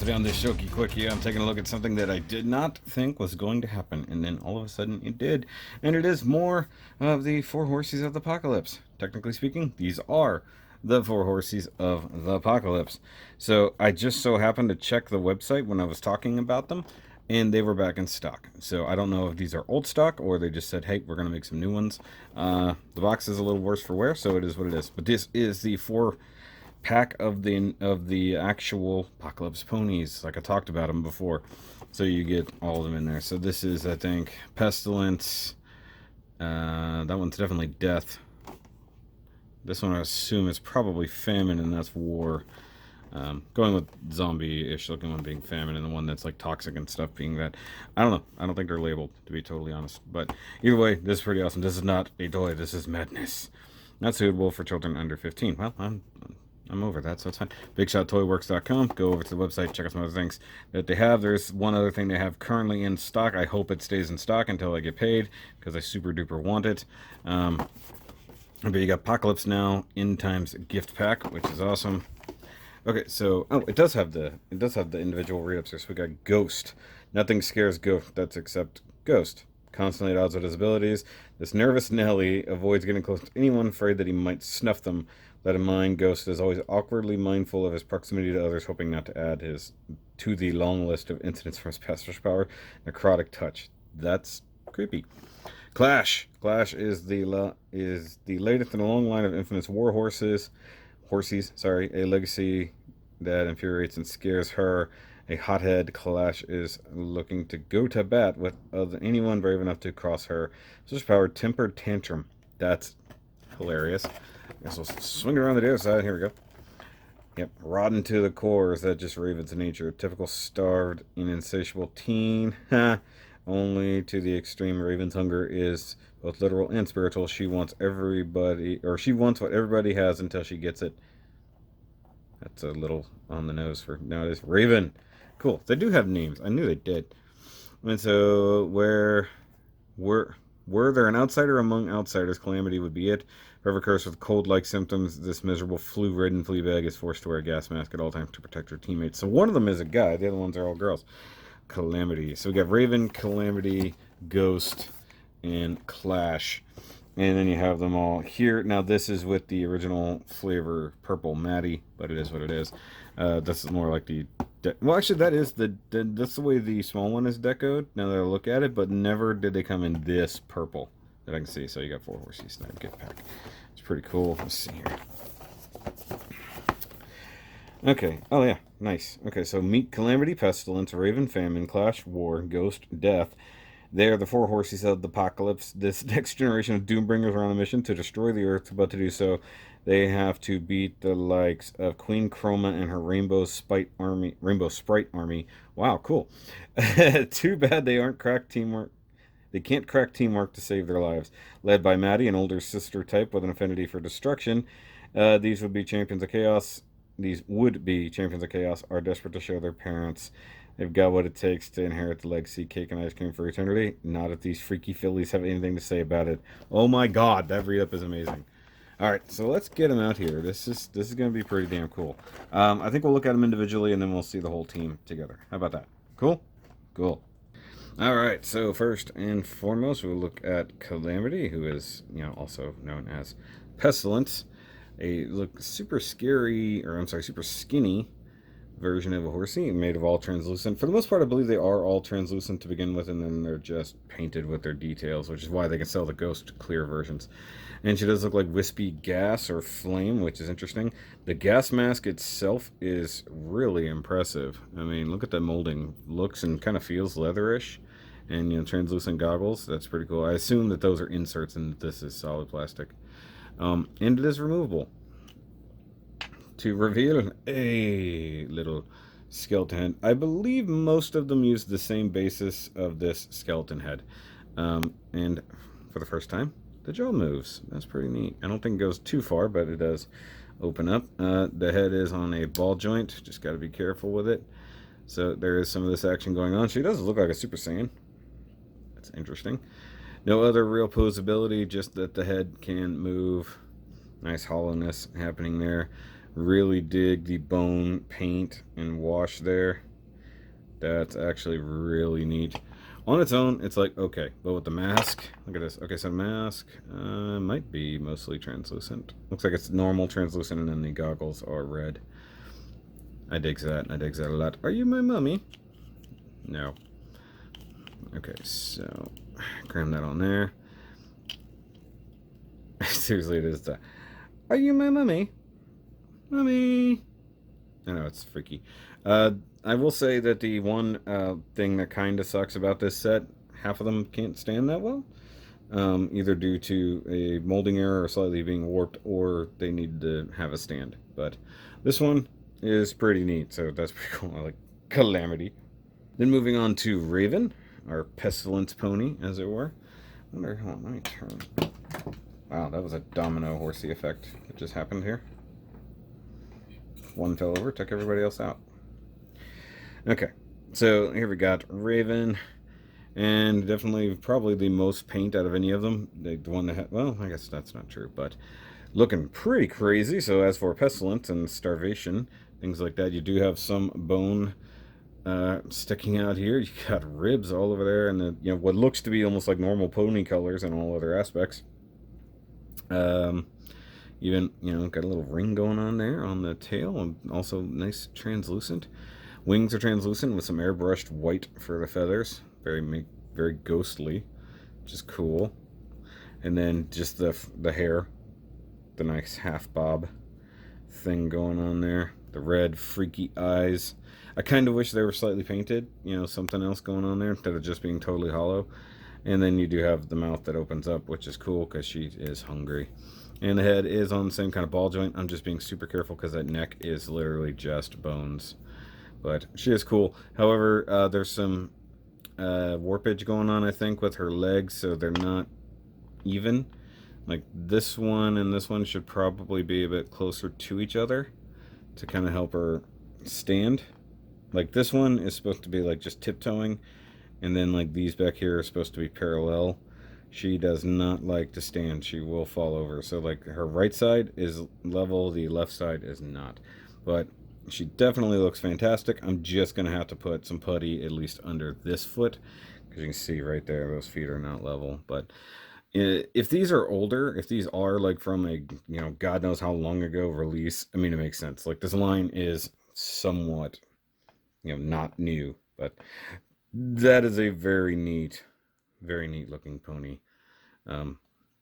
Today on this Shoky Quickie, I'm taking a look at something that I did not think was going to happen, and then all of a sudden it did. And it is more of the four horses of the apocalypse. Technically speaking, these are the four horses of the apocalypse. So I just so happened to check the website when I was talking about them, and they were back in stock. So I don't know if these are old stock or they just said, hey, we're going to make some new ones. The box is a little worse for wear, so it is what it is. But this is the four pack of the actual Apocalypse ponies, like I talked about them before. So you get all of them in there. So this is, I think, Pestilence. That one's definitely Death. This one I assume is probably Famine, and that's War. Going with zombie-ish looking one being Famine, and the one that's like toxic and stuff being that. I don't know. I don't think they're labeled, to be totally honest. But either way, this is pretty awesome. This is not a toy. This is madness. Not suitable for children under 15. Well, I'm over that, so it's fine. BigShotToyWorks.com. Go over to the website, check out some other things that they have. There's one other thing they have currently in stock. I hope it stays in stock until I get paid, because I super duper want it. But you got Apocalypse Now, End Times gift pack, which is awesome. Okay, so it does have the individual read-ups here. So we got Ghost. Nothing scares Ghost. That's except Ghost. Constantly at odds with his abilities. This nervous Nelly avoids getting close to anyone, afraid that he might snuff them. That in mind, Ghost is always awkwardly mindful of his proximity to others, hoping not to add his to the long list of incidents from his past power. Necrotic touch. That's creepy. Clash. Clash is the latest in a long line of infamous war horses. HORSIES, sorry, a legacy that infuriates and scares her. A hothead, Clash is looking to go to bat with anyone brave enough to cross her. Such power, Tempered Tantrum. That's hilarious. I guess we'll swing it around the other side. Here we go. Yep, rotten to the core. Is that just Raven's nature? Typical starved and insatiable teen. Only to the extreme. Raven's hunger is both literal and spiritual. She wants she wants what everybody has until she gets it. That's a little on the nose for nowadays. Raven. Cool. They do have names. I knew they did. And so, were there an outsider among outsiders, Calamity would be it. Forever cursed with cold-like symptoms, this miserable flu-ridden fleabag is forced to wear a gas mask at all times to protect her teammates. So one of them is a guy. The other ones are all girls. Calamity. So we got Raven, Calamity, Ghost, and Clash. And then you have them all here. Now this is with the original flavor, Purple Maddie, but it is what it is. This is more like the... well, actually, that's the way the small one is decoed, now that I look at it, but never did they come in this purple that I can see. So you got four horses in that gift pack. It's pretty cool. Let's see here. Okay. Oh, yeah. Nice. Okay, so meet Calamity, Pestilence, Raven, Famine, Clash, War, Ghost, Death. They are the four horses of the apocalypse. This next generation of Doombringers are on a mission to destroy the Earth, but to do so, they have to beat the likes of Queen Chroma and her Rainbow Sprite Army. Wow, cool. Too bad they aren't crack teamwork. They can't crack teamwork to save their lives. Led by Maddie, an older sister type with an affinity for destruction, these would be champions of chaos. These would-be champions of chaos are desperate to show their parents they've got what it takes to inherit the legacy, cake and ice cream for eternity. Not if these freaky fillies have anything to say about it. Oh my god, that read-up is amazing. Alright, so let's get them out here. This is going to be pretty damn cool. I think we'll look at them individually, and then we'll see the whole team together. How about that? Cool? Cool. Alright, so first and foremost, we'll look at Calamity, who is, also known as Pestilence. A super scary, super skinny version of a horsey made of all translucent. For the most part, I believe they are all translucent to begin with, and then they're just painted with their details, which is why they can sell the ghost clear versions. And she does look like wispy gas or flame, which is interesting. The gas mask itself is really impressive. I mean, look at that molding. Looks and kind of feels leatherish. And, translucent goggles. That's pretty cool. I assume that those are inserts and that this is solid plastic. And it is removable. To reveal a little skeleton head. I believe most of them use the same basis of this skeleton head. And for the first time, the jaw moves. That's pretty neat. I don't think it goes too far, but it does open up. The head is on a ball joint. Just got to be careful with it. So there is some of this action going on. She does look like a Super Saiyan. That's interesting. No other real posability, just that the head can move. Nice hollowness happening there. Really dig the bone paint and wash there. That's actually really neat. On its own, it's like, okay, but with the mask, look at this. Okay, so mask might be mostly translucent. Looks like it's normal translucent, and then the goggles are red. I dig that. I dig that a lot. Are you my mummy? No. Okay, so cram that on there. Seriously, it is the. Are you my mummy? Mummy. I know it's freaky. I will say that the one thing that kind of sucks about this set, half of them can't stand that well. Either due to a molding error or slightly being warped, or they need to have a stand. But this one is pretty neat, so that's pretty cool. I like Calamity. Then moving on to Raven, our pestilence pony, as it were. I wonder, hold on, let me turn. Wow, that was a domino horsey effect that just happened here. One fell over, took everybody else out. Okay, so here we got Raven, and definitely probably the most paint out of any of them. The one that had, well, I guess that's not true, but looking pretty crazy. So as for pestilence and starvation, things like that, you do have some bone sticking out here. You got ribs all over there, and you know what looks to be almost like normal pony colors and all other aspects. Even, you know, got a little ring going on there on the tail, and also nice translucent. Wings are translucent with some airbrushed white for the feathers. Very ghostly, which is cool. And then just the hair, the nice half bob thing going on there. The red freaky eyes. I kind of wish they were slightly painted, you know, something else going on there instead of just being totally hollow. And then you do have the mouth that opens up, which is cool because she is hungry. And the head is on the same kind of ball joint. I'm just being super careful because that neck is literally just bones. But she is cool. However, there's some warpage going on, I think, with her legs, so they're not even. Like this one and this one should probably be a bit closer to each other to kind of help her stand. Like this one is supposed to be like just tiptoeing, and then like these back here are supposed to be parallel. She does not like to stand. She will fall over. So like her right side is level, the left side is not. But she definitely looks fantastic. I'm just going to have to put some putty at least under this foot, because you can see right there those feet are not level. But if these are older, if these are like from a, you know, God knows how long ago release, I mean, it makes sense. Like this line is somewhat, you know, not new, but that is a very neat looking pony.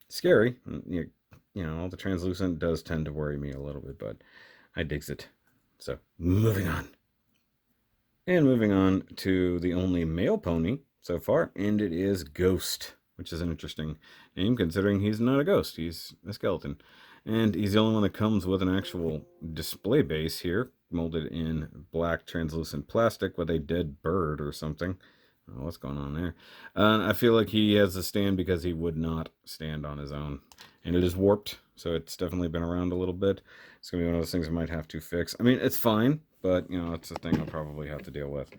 Scary. You know, all the translucent does tend to worry me a little bit, but I digs it. So, moving on. And moving on to the only male pony so far, and it is Ghost, which is an interesting name considering he's not a ghost, he's a skeleton. And he's the only one that comes with an actual display base here, molded in black translucent plastic with a dead bird or something. Oh, what's going on there? I feel like he has a stand because he would not stand on his own. And it is warped, so it's definitely been around a little bit. It's going to be one of those things I might have to fix. I mean, it's fine, but, you know, it's a thing I'll probably have to deal with.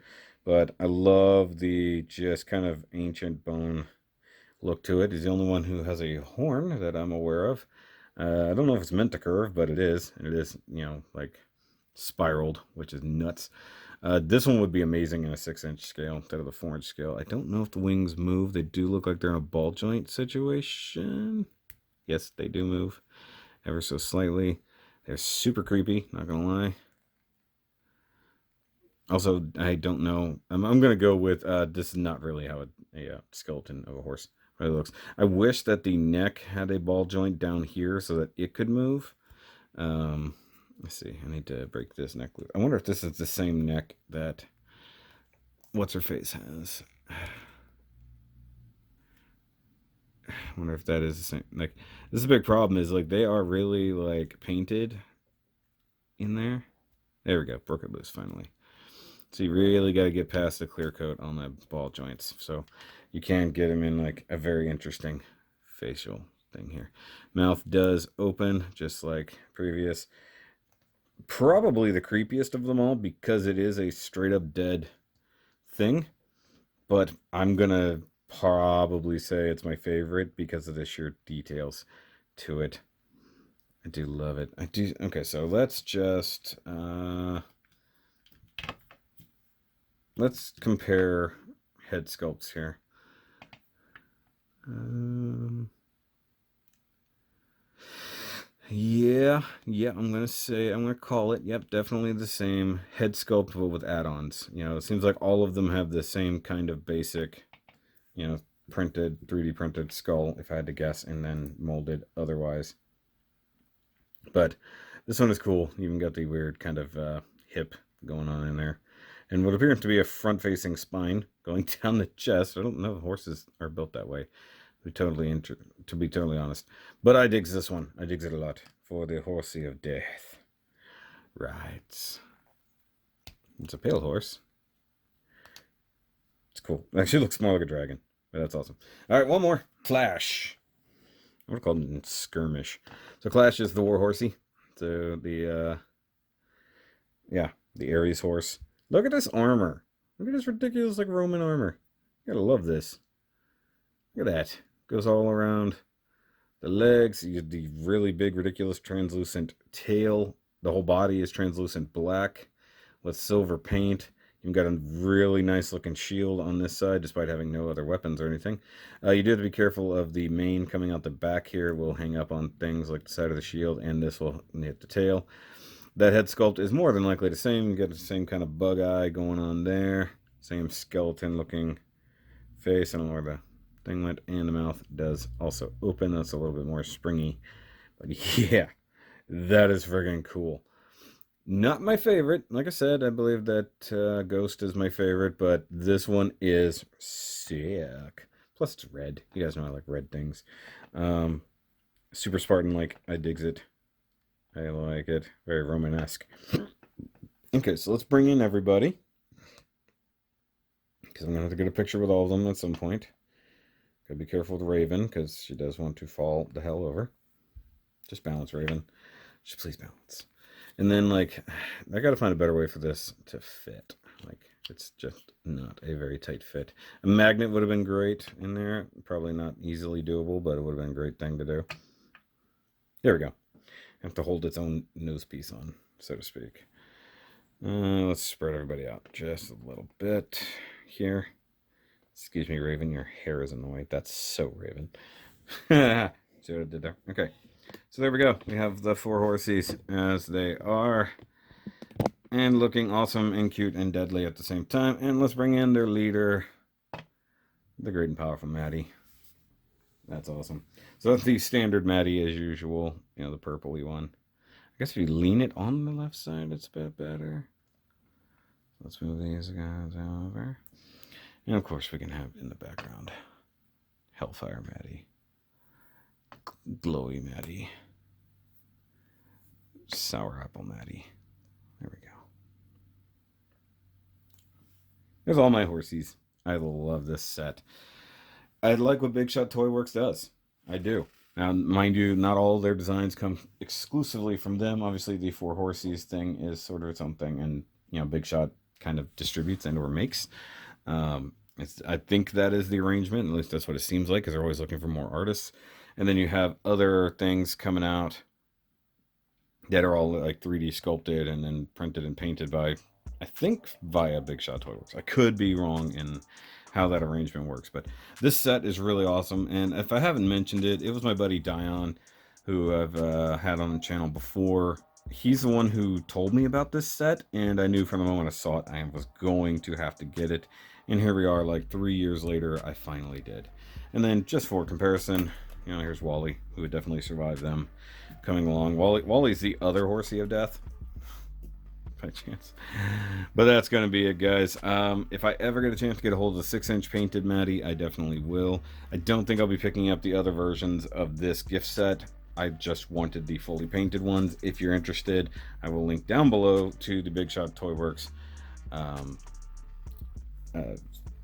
But I love the just kind of ancient bone look to it. He's the only one who has a horn that I'm aware of. I don't know if it's meant to curve, but it is. And it is, you know, like spiraled, which is nuts. This one would be amazing in a 6-inch scale instead of the 4-inch scale. I don't know if the wings move. They do look like they're in a ball joint situation. Yes, they do move ever so slightly. They're super creepy, not gonna lie. Also, I don't know. I'm gonna go with this is not really how a skeleton of a horse really looks. I wish that the neck had a ball joint down here so that it could move. Let's see. I need to break this neck loose. I wonder if this is the same neck that what's her face has. I wonder if that is the same. Like, this is a big problem. Is like they are really like painted in there. There we go. Broke it loose finally. So you really got to get past the clear coat on the ball joints. So you can get them in like a very interesting facial thing here. Mouth does open just like previous. Probably the creepiest of them all because it is a straight up dead thing, but I'm gonna probably say it's my favorite because of the sheer details to it. I do love it. I do. Okay, so let's just let's compare head sculpts here. Yeah, I'm gonna call it. Yep, definitely the same head sculpt, but with add-ons. You know, it seems like all of them have the same kind of basic, you know, printed, 3D printed skull, if I had to guess, and then molded otherwise. But this one is cool. You even got the weird kind of hip going on in there. And what appears to be a front-facing spine going down the chest. I don't know if horses are built that way, to be totally honest. But I digs this one. I digs it a lot. For the Horsie of Death. Right. It's a pale horse. It's cool. It actually looks more like a dragon. But that's awesome. Alright, one more. Clash. I'm going to call it Skirmish. So Clash is the war horsey. So the Ares horse. Look at this armor. Look at this ridiculous like Roman armor. You gotta love this. Look at that. Goes all around the legs. You get the really big, ridiculous, translucent tail. The whole body is translucent black with silver paint. You've got a really nice looking shield on this side, despite having no other weapons or anything. You do have to be careful of the mane coming out the back here. Will hang up on things like the side of the shield, and this will hit the tail. That head sculpt is more than likely the same. You get the same kind of bug eye going on there. Same skeleton looking face. I don't know where the thing went, and the mouth does also open. That's a little bit more springy. But yeah, that is friggin' cool. Not my favorite. Like I said, I believe that Ghost is my favorite, but this one is sick. Plus it's red. You guys know I like red things. Super Spartan-like. I digs it. I like it. Very Romanesque. Okay, so let's bring in everybody. Because I'm going to have to get a picture with all of them at some point. Gotta be careful with Raven, because she does want to fall the hell over. Just balance, Raven. Just please balance. And then, like, I gotta find a better way for this to fit. Like, it's just not a very tight fit. A magnet would have been great in there. Probably not easily doable, but it would have been a great thing to do. There we go. Have to hold its own nose piece on, so to speak. Let's spread everybody out just a little bit here. Excuse me, Raven, your hair is in the way. That's so Raven. See what I did there? Okay. So there we go. We have the 4 horsies as they are. And looking awesome and cute and deadly at the same time. And let's bring in their leader, the great and powerful Maddie. That's awesome. So that's the standard Maddie as usual. You know, the purpley one. I guess if you lean it on the left side, it's a bit better. Let's move these guys over. And of course we can have in the background Hellfire Maddie. Glowy Maddie. Sour Apple Maddie. There we go. There's all my horsies. I love this set. I like what BIGSHOT TOYSWORKS does. I do. Now, mind you, not all their designs come exclusively from them. Obviously, the 4 horsies thing is sort of its own thing, and you know, BIGSHOT kind of distributes and or makes. I think that is the arrangement. At least that's what it seems like, because they're always looking for more artists. And then you have other things coming out that are all like 3D sculpted and then printed and painted by, I think, via BIGSHOT TOYSWORKS. I could be wrong in how that arrangement works, but this set is really awesome. And if I haven't mentioned it, it was my buddy Dion, who I've had on the channel before. He's the one who told me about this set, and I knew from the moment I saw it I was going to have to get it. And here we are, like 3 years later, I finally did. And then just for comparison, you know, here's Wally, who would definitely survive them coming along. Wally's the other Horsie of Death, by chance. But that's going to be it, guys. If I ever get a chance to get a hold of the 6-inch painted Maddie, I definitely will. I don't think I'll be picking up the other versions of this gift set. I just wanted the fully painted ones. If you're interested, I will link down below to the BIGSHOT TOYSWORKS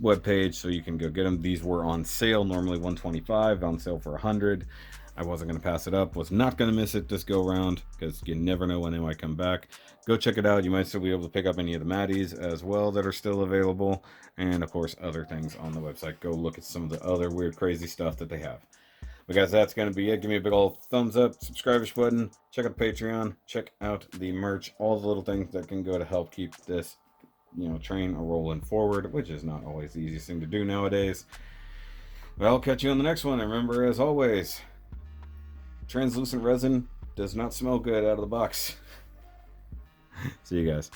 webpage, so you can go get them. These were on sale, normally $125, on sale for $100. I wasn't going to pass it up, was not going to miss it this go around, because you never know when they might come back. Go check it out. You might still be able to pick up any of the Maddies as well that are still available, and of course other things on the website. Go look at some of the other weird crazy stuff that they have. But guys, that's going to be it. Give me a big old thumbs up, subscribe button, check out Patreon, check out the merch, all the little things that can go to help keep this train are rolling forward, which is not always the easiest thing to do nowadays. But I'll catch you on the next one. And remember, as always, translucent resin does not smell good out of the box. See you guys.